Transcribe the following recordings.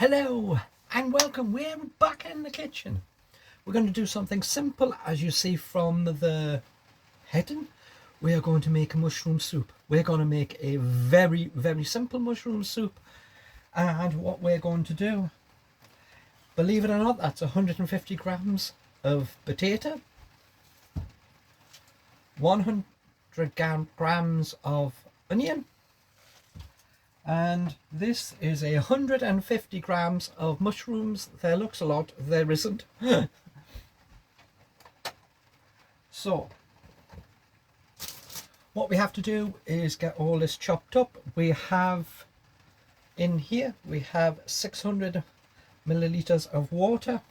Hello and welcome. We're back in the kitchen. We're going to do something simple, as you see from the heading. We are going to make a mushroom soup. We're going to make a very, very simple mushroom soup. And what we're going to do, believe it or not, that's 150 grams of potato, 100 grams of onion, and this is 150 grams of mushrooms. There looks a lot, there isn't. So what we have to do is get all this chopped up. We have in here, we have 600 milliliters of water,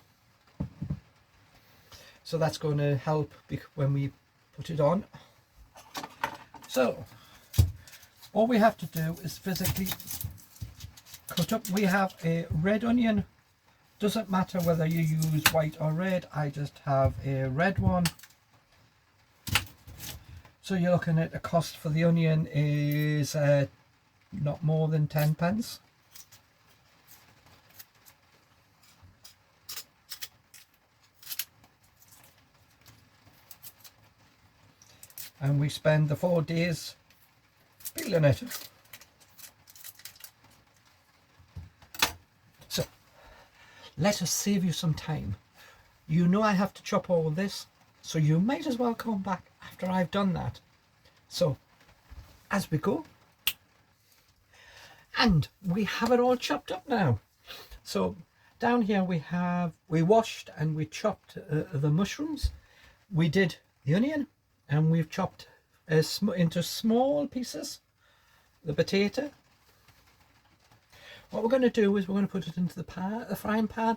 so that's going to help when we put it on. So all we have to do is physically cut up. We have a red onion. Doesn't matter whether you use white or red, I just have a red one. So you're looking at the cost for the onion is not more than 10 pence. And we spend the 4 days peeling it. So let us save you some time. You know I have to chop all this, so you might as well come back after I've done that. So as we go, and we have it all chopped up now. So down here we washed and we chopped the mushrooms. We did the onion, and we've chopped into small pieces the potato. What we're going to do is we're going to put it into the frying pan,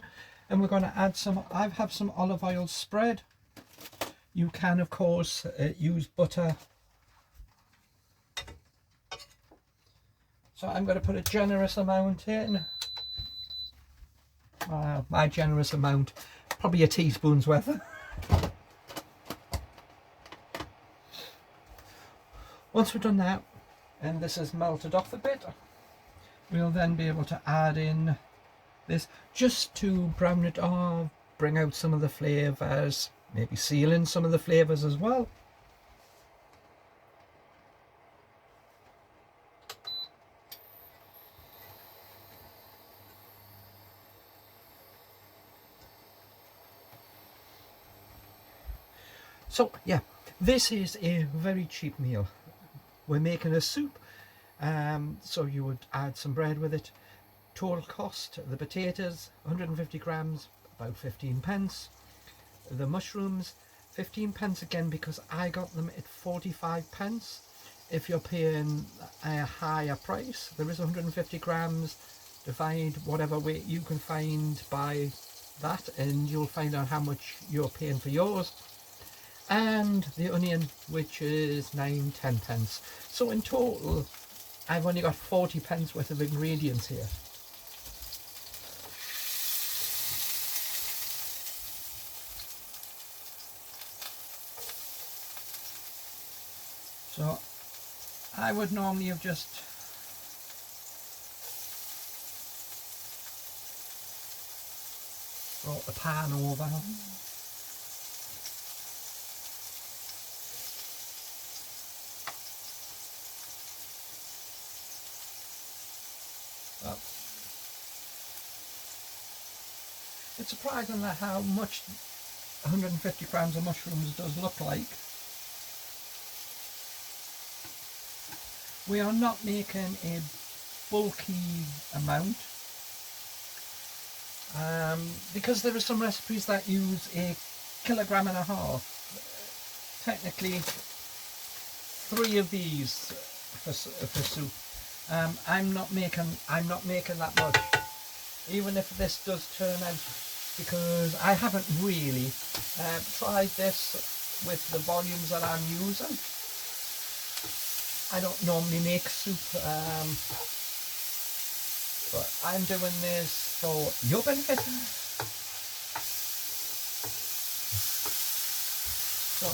and we're going to add some. I have some olive oil spread. You can of course use butter. So I'm going to put a generous amount in. My generous amount, probably a teaspoon's worth. Once we've done that, and this has melted off a bit, we'll then be able to add in this just to brown it off, bring out some of the flavours, maybe seal in some of the flavours as well. So yeah, this is a very cheap meal. We're making a soup, so you would add some bread with it. Total cost, the potatoes 150 grams, about 15 pence. The mushrooms 15 pence again, because I got them at 45 pence. If you're paying a higher price, there is 150 grams, divide whatever weight you can find by that, and you'll find out how much you're paying for yours. And the onion, which is 9-10 pence. So in total I've only got 40 pence worth of ingredients here. So I would normally have just brought the pan over. It's surprising how much 150 grams of mushrooms does look like. We are not making a bulky amount, because there are some recipes that use 1.5 kilograms. Technically 3 of these for soup. I'm not making that much, even if this does turn out, because I haven't really tried this with the volumes that I'm using. I don't normally make soup, but I'm doing this for your benefit. So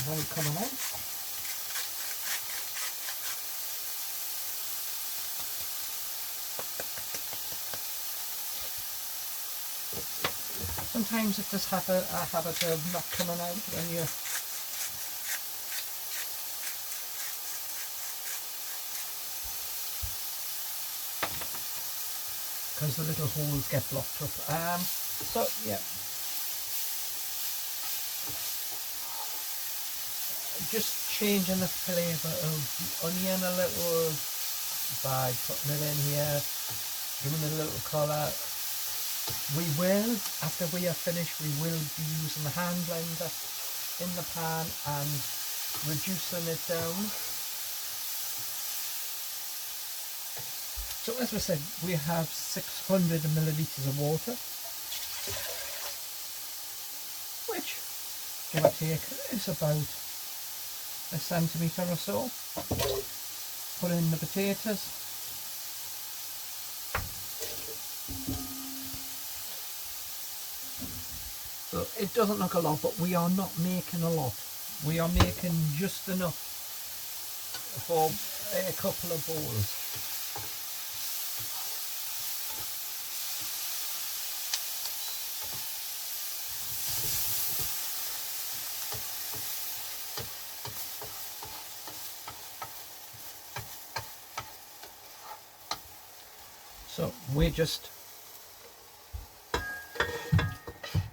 when it coming out. Sometimes it just have a habit of not coming out when you because the little holes get blocked up. So yeah, just changing the flavour of the onion a little by putting it in here, giving it a little colour. We will, after we are finished, we will be using the hand blender in the pan and reducing it down. So as we said, we have 600 millilitres of water, which, give or take, is about a centimetre or so. Put in the potatoes. So it doesn't look a lot, but we are not making a lot. We are making just enough for a couple of bowls. So we're just,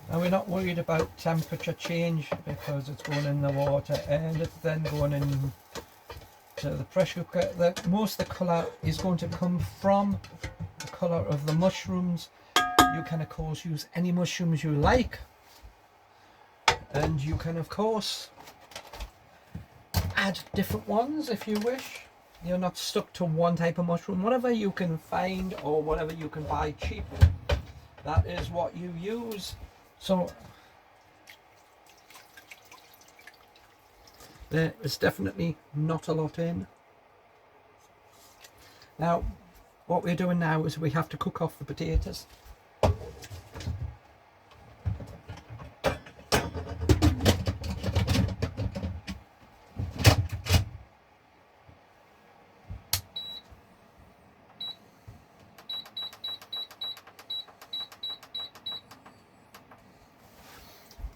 and we're not worried about temperature change because it's going in the water and it's then going in to the pressure cooker. Most of the colour is going to come from the colour of the mushrooms. You can of course use any mushrooms you like, and you can of course add different ones if you wish. You're not stuck to one type of mushroom. Whatever you can find or whatever you can buy cheap, that is what you use. So there is definitely not a lot in. Now what we're doing now is we have to cook off the potatoes.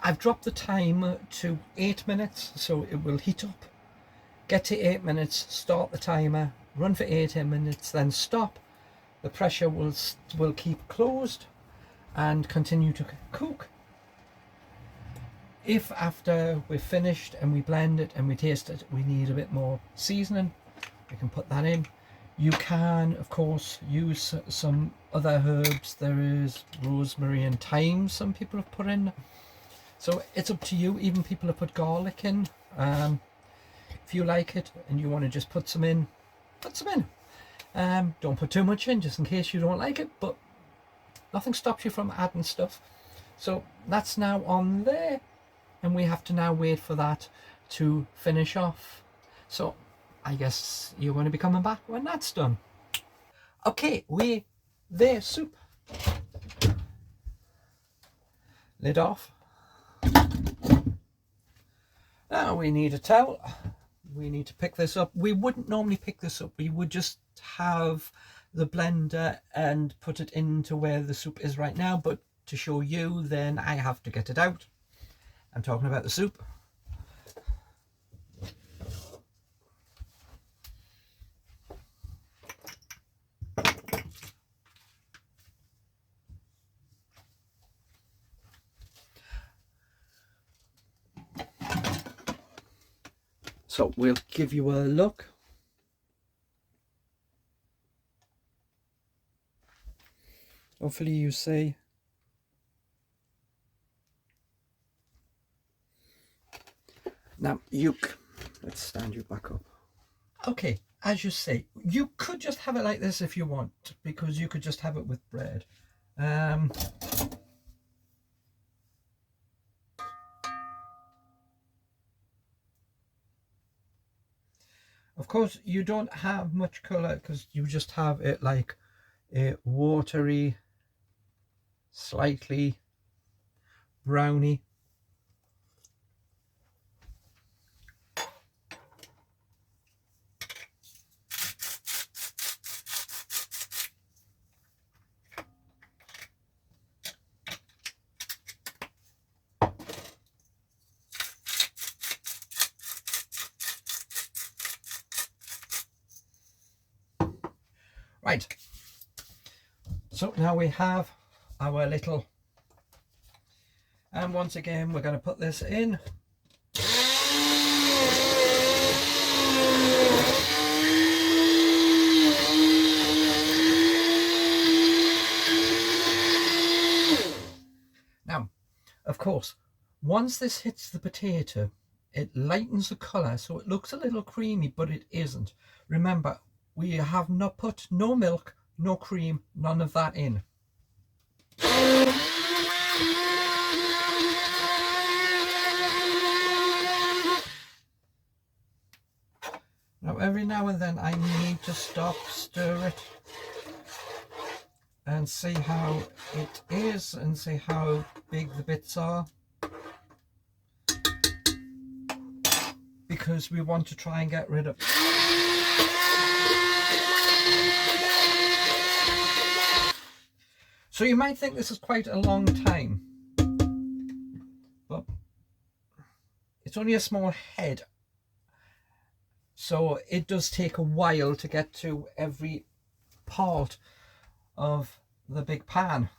I've dropped the time to 8 minutes, so it will heat up. Get to 8 minutes, start the timer, run for 8 minutes, then stop. The pressure will keep closed and continue to cook. If after we're finished and we blend it and we taste it, we need a bit more seasoning, we can put that in. You can of course use some other herbs. There is rosemary and thyme some people have put in. So it's up to you. Even people have put garlic in. If you like it and you want to just put some in, put some in. Don't put too much in just in case you don't like it, but nothing stops you from adding stuff. So that's now on there, and we have to now wait for that to finish off. So I guess you're going to be coming back when that's done. Okay, there's soup. Lid off. Now we need a towel. We need to pick this up. We wouldn't normally pick this up. We would just have the blender and put it into where the soup is right now. But to show you, then I have to get it out. I'm talking about the soup. So we'll give you a look. Hopefully you see. Now let's stand you back up. Okay, as you say, you could just have it like this if you want, because you could just have it with bread. Of course, you don't have much colour because you just have it like a watery, slightly browny. Right, so now we have our little, and once again we're going to put this in. Now, of course, once this hits the potato, it lightens the colour, so it looks a little creamy, but it isn't. Remember, we have not put no milk, no cream, none of that in. Now, every now and then I need to stop, stir it, and see how it is, and see how big the bits are, because we want to try and get rid of. So you might think this is quite a long time, but it's only a small head, so it does take a while to get to every part of the big pan.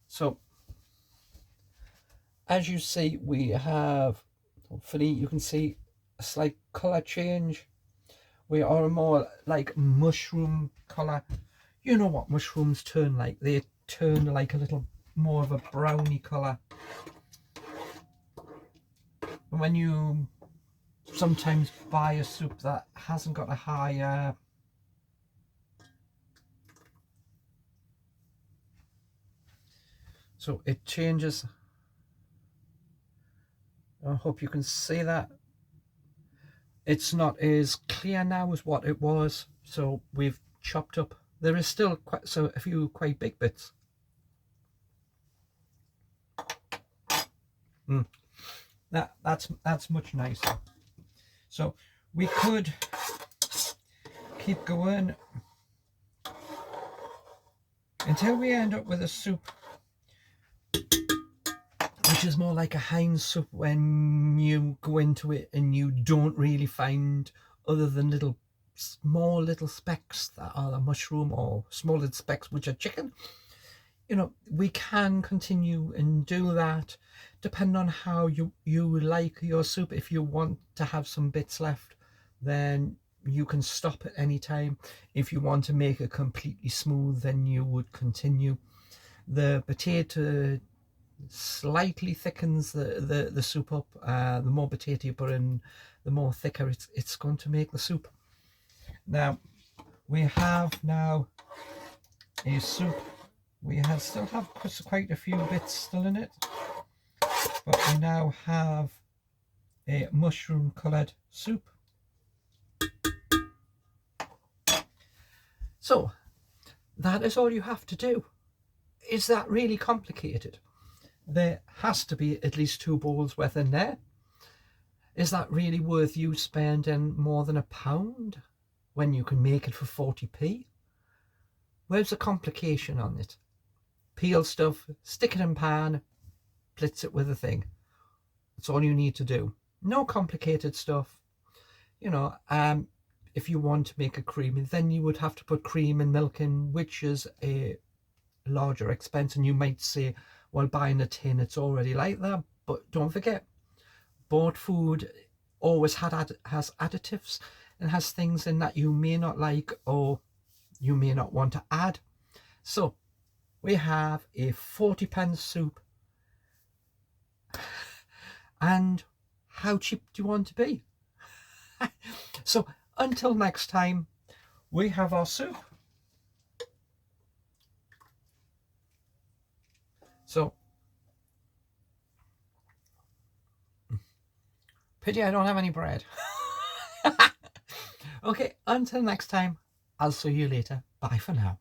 So as you see, we have, hopefully you can see a slight colour change. We are more like mushroom colour. You know what mushrooms turn like? They turn like a little more of a browny colour. When you sometimes buy a soup that hasn't got a higher so it changes. I hope you can see that. It's not as clear now as what it was, so we've chopped up. There is still a few quite big bits. That's much nicer. So we could keep going until we end up with a soup which is more like a Heinz soup, when you go into it and you don't really find, other than small little specks that are a mushroom, or small little specks which are chicken. You know, we can continue and do that depending on how you like your soup. If you want to have some bits left, then you can stop at any time. If you want to make it completely smooth, then you would continue. The potato slightly thickens the soup up. The more potato you put in, the more thicker it's going to make the soup. Now we have now a soup. We still have quite a few bits still in it, but we now have a mushroom coloured soup. So that is all you have to do. Is that really complicated? There has to be at least 2 bowls worth in there. Is that really worth you spending more than £1 when you can make it for 40p? Where's the complication on it? Peel stuff, stick it in pan, blitz it with a thing. That's all you need to do. No complicated stuff. You know, if you want to make a creamy, then you would have to put cream and milk in, which is a larger expense. And you might say, well, buying a tin, it's already like that. But don't forget, bought food always has additives and has things in that you may not like or you may not want to add. So we have a 40p soup. And how cheap do you want to be? So until next time, we have our soup. So pity I don't have any bread. Okay, until next time, I'll see you later. Bye for now.